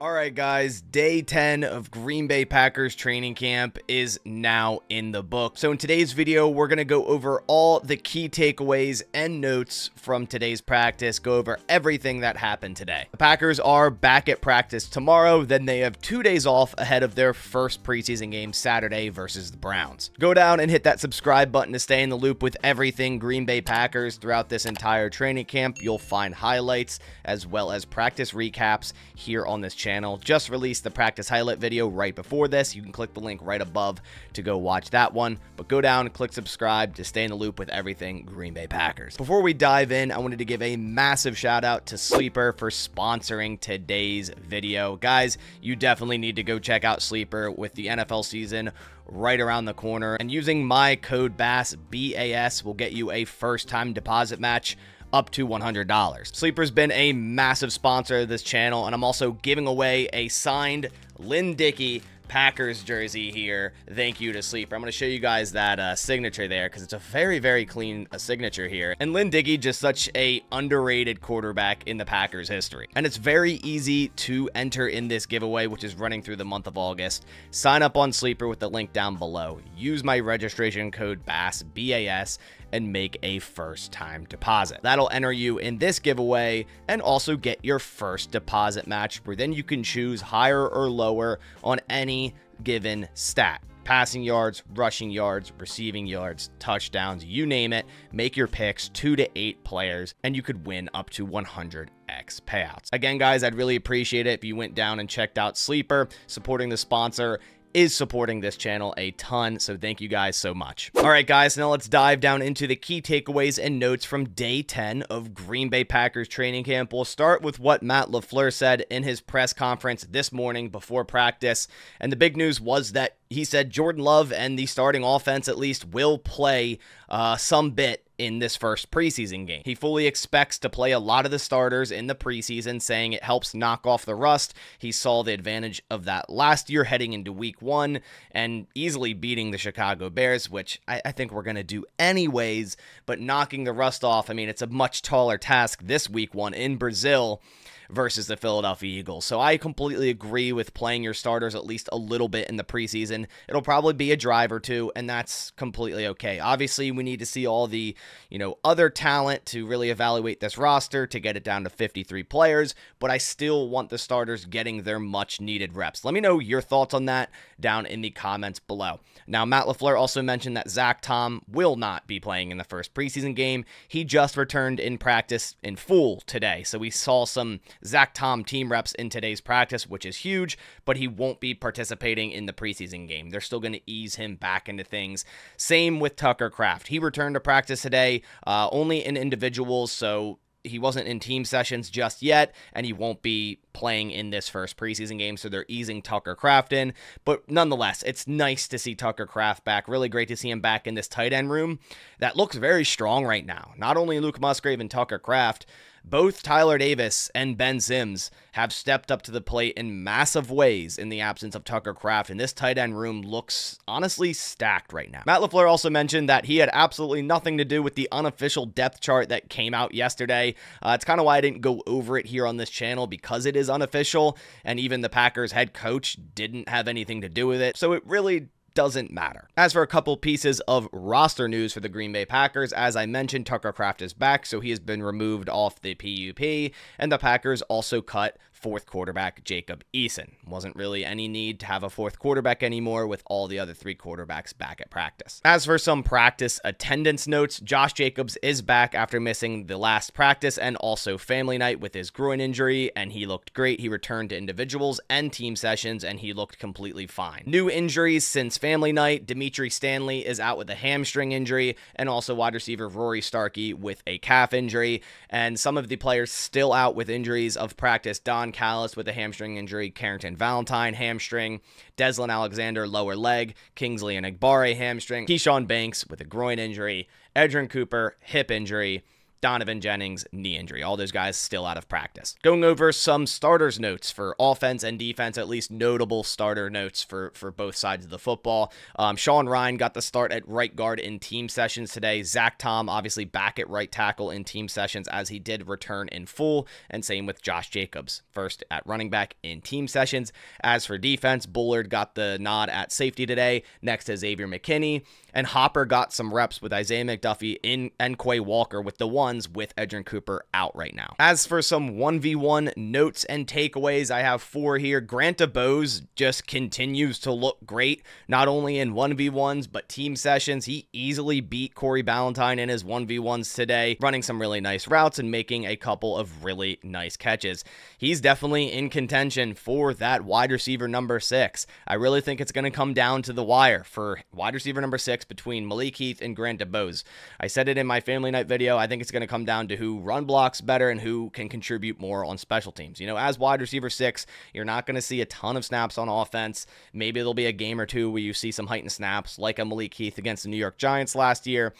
All right, guys, day 10 of Green Bay Packers training camp is now in the book. So in today's video, we're going to go over all the key takeaways and notes from today's practice, go over everything that happened today. The Packers are back at practice tomorrow, then they have 2 days off ahead of their first preseason game Saturday versus the Browns. Go down and hit that subscribe button to stay in the loop with everything Green Bay Packers throughout this entire training camp. You'll find highlights as well as practice recaps here on this channel. Just released the practice highlight video right before this. You can click the link right above to go watch that one, but go down and click subscribe to stay in the loop with everything Green Bay Packers. Before we dive in, I wanted to give a massive shout out to Sleeper for sponsoring today's video. Guys, you definitely need to go check out Sleeper with the NFL season right around the corner, and using my code BASS, B-A-S, will get you a first-time deposit match up to $100. Sleeper's been a massive sponsor of this channel, and I'm also giving away a signed Lynn Dickey Packers jersey here. Thank you to Sleeper. I'm going to show you guys that signature there because it's a very clean signature here. And Lynn Dickey, just such a underrated quarterback in the Packers history. And it's very easy to enter in this giveaway, which is running through the month of August. Sign up on Sleeper with the link down below. Use my registration code BASS, B-A-S, and make a first-time deposit. That'll enter you in this giveaway and also get your first deposit match, where then you can choose higher or lower on any given stat. Passing yards, rushing yards, receiving yards, touchdowns, you name it. Make your picks, 2 to 8 players, and you could win up to 100x payouts. Again, guys, I'd really appreciate it if you went down and checked out Sleeper. Supporting the sponsor is supporting this channel a ton, so thank you guys so much. All right, guys, now let's dive down into the key takeaways and notes from day 10 of Green Bay Packers training camp. We'll start with what Matt LaFleur said in his press conference this morning before practice, and the big news was that he said Jordan Love and the starting offense at least will play some bit in this first preseason game. He fully expects to play a lot of the starters in the preseason, saying it helps knock off the rust. He saw the advantage of that last year heading into week 1 and easily beating the Chicago Bears, which I think we're going to do anyways, but knocking the rust off, I mean, it's a much taller task this week 1 in Brazil versus the Philadelphia Eagles. So I completely agree with playing your starters at least a little bit in the preseason. It'll probably be a drive or two, and that's completely okay. Obviously, we need to see all the, other talent to really evaluate this roster to get it down to 53 players, but I still want the starters getting their much needed reps. Let me know your thoughts on that down in the comments below. Now, Matt LaFleur also mentioned that Zach Tom will not be playing in the first preseason game. He just returned in practice in full today, so we saw some Zach Tom team reps in today's practice, which is huge, but he won't be participating in the preseason game. They're still going to ease him back into things. Same with Tucker Kraft. He returned to practice today, only in individuals, so he wasn't in team sessions just yet, and he won't be playing in this first preseason game, so they're easing Tucker Kraft in. But nonetheless, it's nice to see Tucker Kraft back. Really great to see him back in this tight end room that looks very strong right now. Not only Luke Musgrave and Tucker Kraft, both Tyler Davis and Ben Sims have stepped up to the plate in massive ways in the absence of Tucker Kraft, and this tight end room looks honestly stacked right now. Matt LaFleur also mentioned that he had absolutely nothing to do with the unofficial depth chart that came out yesterday. It's kind of why I didn't go over it here on this channel, because it is unofficial, and even the Packers head coach didn't have anything to do with it, so it really doesn't matter. As for a couple pieces of roster news for the Green Bay Packers, as I mentioned, Tucker Kraft is back, so he has been removed off the PUP, and the Packers also cut fourth quarterback Jacob Eason. Wasn't really any need to have a fourth quarterback anymore with all the other 3 quarterbacks back at practice. As for some practice attendance notes, Josh Jacobs is back after missing the last practice and also family night with his groin injury, and he looked great. He returned to individuals and team sessions, and he looked completely fine. New injuries since family night: Dimitri Stanley is out with a hamstring injury, and also wide receiver Rory Starkey with a calf injury, and some of the players still out with injuries of practice: Don Callis with a hamstring injury, Carrington Valentine hamstring, Deslin Alexander lower leg, Kingsley and Egbare hamstring, Keyshawn Banks with a groin injury, Edrin Cooper hip injury, Donovan Jennings, knee injury. All those guys still out of practice. Going over some starters notes for offense and defense, at least notable starter notes for both sides of the football. Sean Rhyan got the start at right guard in team sessions today. Zach Tom obviously back at right tackle in team sessions as he did return in full, and same with Josh Jacobs, first at running back in team sessions. As for defense, Bullard got the nod at safety today, next to Xavier McKinney, and Hopper got some reps with Isaiah McDuffie and Quay Walker with the ones with Edgerrin Cooper out right now. As for some 1v1 notes and takeaways, I have 4 here. Grant DuBose just continues to look great, not only in 1v1s, but team sessions. He easily beat Corey Ballantyne in his 1v1s today, running some really nice routes and making a couple of really nice catches. He's definitely in contention for that wide receiver number 6. I really think it's going to come down to the wire for wide receiver number 6 between Malik Heath and Grant DuBose. I said it in my family night video. I think it's going to come down to who run blocks better and who can contribute more on special teams. You know, as wide receiver 6, you're not going to see a ton of snaps on offense. Maybe there'll be a game or two where you see some heightened snaps like a Malik Heath against the New York Giants last year.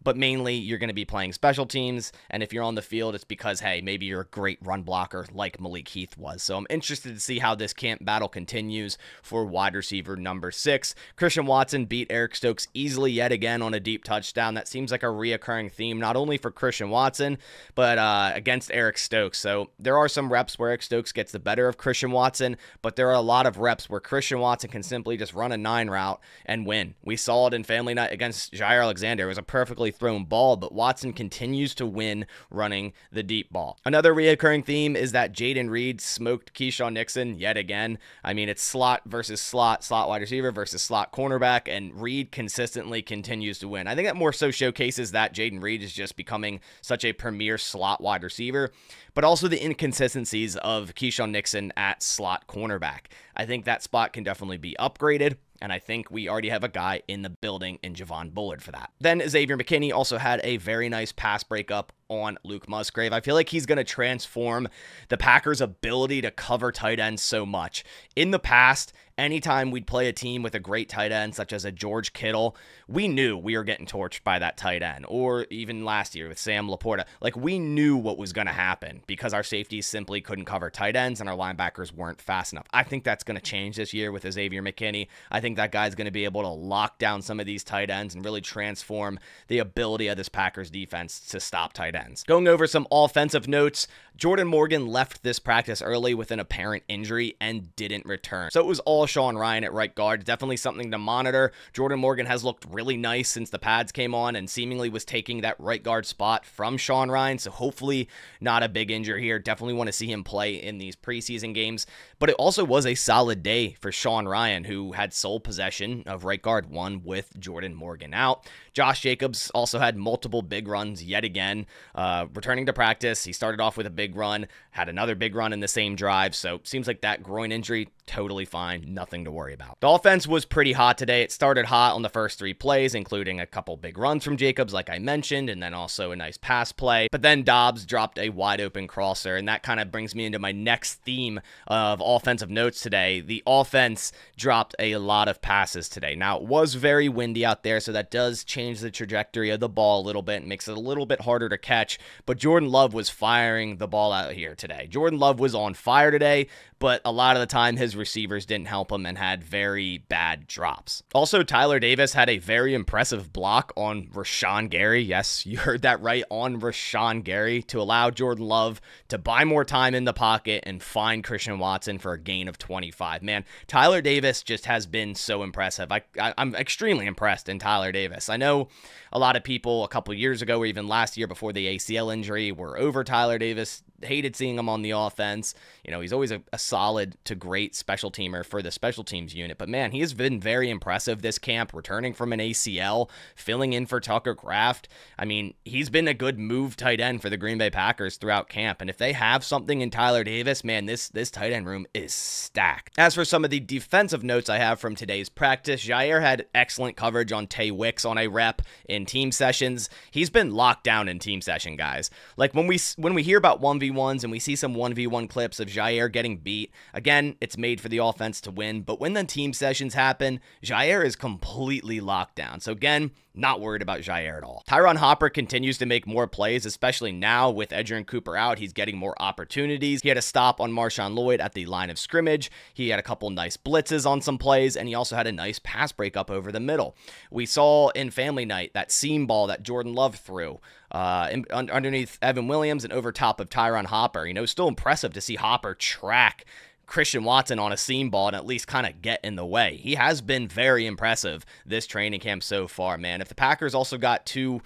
But mainly, you're going to be playing special teams, and if you're on the field, it's because, hey, maybe you're a great run blocker like Malik Heath was. So I'm interested to see how this camp battle continues for wide receiver number 6. Christian Watson beat Eric Stokes easily yet again on a deep touchdown. That seems like a reoccurring theme, not only for Christian Watson, but against Eric Stokes. So there are some reps where Eric Stokes gets the better of Christian Watson, but there are a lot of reps where Christian Watson can simply just run a 9 route and win. We saw it in family night against Jair Alexander. It was a perfectly thrown ball, but Watson continues to win running the deep ball. Another reoccurring theme is that Jayden Reed smoked Keyshawn Nixon yet again. I mean, it's slot versus slot wide receiver versus slot cornerback, and Reed consistently continues to win. I think that more so showcases that Jayden Reed is just becoming such a premier slot wide receiver, but also the inconsistencies of Keyshawn Nixon at slot cornerback. I think that spot can definitely be upgraded, and I think we already have a guy in the building in Javon Bullard for that. Then Xavier McKinney also had a very nice pass breakup on Luke Musgrave. I feel like he's going to transform the Packers' ability to cover tight ends so much. In the past, anytime we'd play a team with a great tight end, such as a George Kittle, we knew we were getting torched by that tight end. Or even last year with Sam Laporta, like we knew what was going to happen because our safeties simply couldn't cover tight ends and our linebackers weren't fast enough. I think that's going to change this year with Xavier McKinney. I think that guy's going to be able to lock down some of these tight ends and really transform the ability of this Packers defense to stop tight ends. Going over some offensive notes, Jordan Morgan left this practice early with an apparent injury and didn't return. So it was all Sean Rhyan at right guard. Definitely something to monitor. Jordan Morgan has looked really nice since the pads came on and seemingly was taking that right guard spot from Sean Rhyan. So hopefully not a big injury here. Definitely want to see him play in these preseason games. But it also was a solid day for Sean Rhyan, who had sole possession of right guard 1 with Jordan Morgan out. Josh Jacobs also had multiple big runs yet again. Returning to practice, he started off with a big run, had another big run in the same drive, so seems like that groin injury, totally fine, nothing to worry about. The offense was pretty hot today. It started hot on the first 3 plays, including a couple big runs from Jacobs, like I mentioned, and then also a nice pass play. But then Dobbs dropped a wide open crosser, and that kind of brings me into my next theme of offensive notes today. The offense dropped a lot of passes today. Now, it was very windy out there, so that does change the trajectory of the ball a little bit and makes it a little bit harder to catch, but Jordan Love was firing the ball out here today. Jordan Love was on fire today, but a lot of the time his receivers didn't help him and had very bad drops. Also, Tyler Davis had a very impressive block on Rashawn Gary. Yes, you heard that right, on Rashawn Gary, to allow Jordan Love to buy more time in the pocket and find Christian Watson for a gain of 25. Man, Tyler Davis just has been so impressive. I'm extremely impressed in Tyler Davis. I know a lot of people a couple years ago or even last year before the ACL injury were over Tyler Davis, hated seeing him on the offense. You know, he's always a solid to great special teamer for the special teams unit. But man, he has been very impressive this camp, returning from an ACL, filling in for Tucker Kraft. I mean, he's been a good move tight end for the Green Bay Packers throughout camp. And if they have something in Tyler Davis, man, this tight end room is stacked. As for some of the defensive notes I have from today's practice, Jair had excellent coverage on Tay Wicks on a rep in team sessions. He's been locked down in team session, guys. Like when we hear about 1v1 1v1s, and we see some 1v1 clips of Jair getting beat. Again, it's made for the offense to win, but when the team sessions happen, Jair is completely locked down. So again, not worried about Jair at all. Tyron Hopper continues to make more plays, especially now with Edgerrin Cooper out. He's getting more opportunities. He had a stop on Marshawn Lloyd at the line of scrimmage. He had a couple nice blitzes on some plays, and he also had a nice pass breakup over the middle. We saw in Family Night that seam ball that Jordan Love threw underneath Evan Williams and over top of Tyron Hopper. You know, still impressive to see Hopper track Christian Watson on a seam ball and at least kind of get in the way. He has been very impressive this training camp so far, man. If the Packers also got two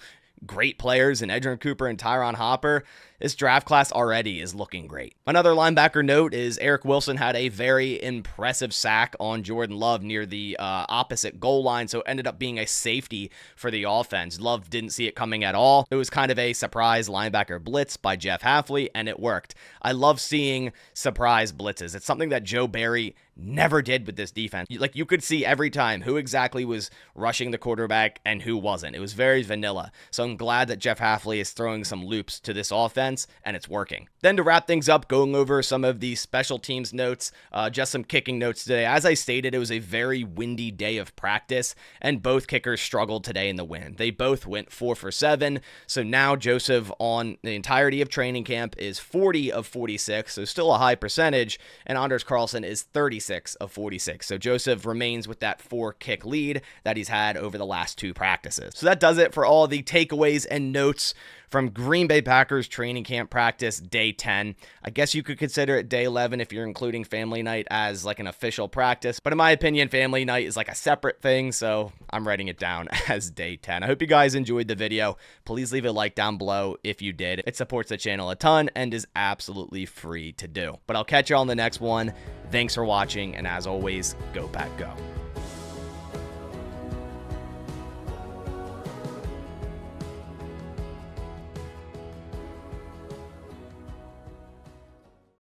great players in Edgerrin Cooper and Tyron Hopper, this draft class already is looking great. Another linebacker note is Eric Wilson had a very impressive sack on Jordan Love near the opposite goal line, so it ended up being a safety for the offense. Love didn't see it coming at all. It was kind of a surprise linebacker blitz by Jeff Hafley, and it worked. I love seeing surprise blitzes. It's something that Joe Barry never did with this defense. Like, you could see every time who exactly was rushing the quarterback and who wasn't. It was very vanilla. So I'm glad that Jeff Hafley is throwing some loops to this offense, and it's working. Then to wrap things up, going over some of the special teams notes, just some kicking notes today. As I stated, it was a very windy day of practice, and both kickers struggled today in the wind. They both went 4 for 7. So now Joseph on the entirety of training camp is 40 of 46, so still a high percentage, and Anders Carlson is 36 of 46. So Joseph remains with that 4-kick lead that he's had over the last 2 practices. So that does it for all the takeaways and notes from Green Bay Packers training camp practice day 10. I guess you could consider it day 11 if you're including Family Night as like an official practice, but in my opinion, Family Night is like a separate thing, so I'm writing it down as day 10. I hope you guys enjoyed the video. Please leave a like down below if you did. It supports the channel a ton and is absolutely free to do. But I'll catch you on the next one. Thanks for watching, and as always, go Pack Go.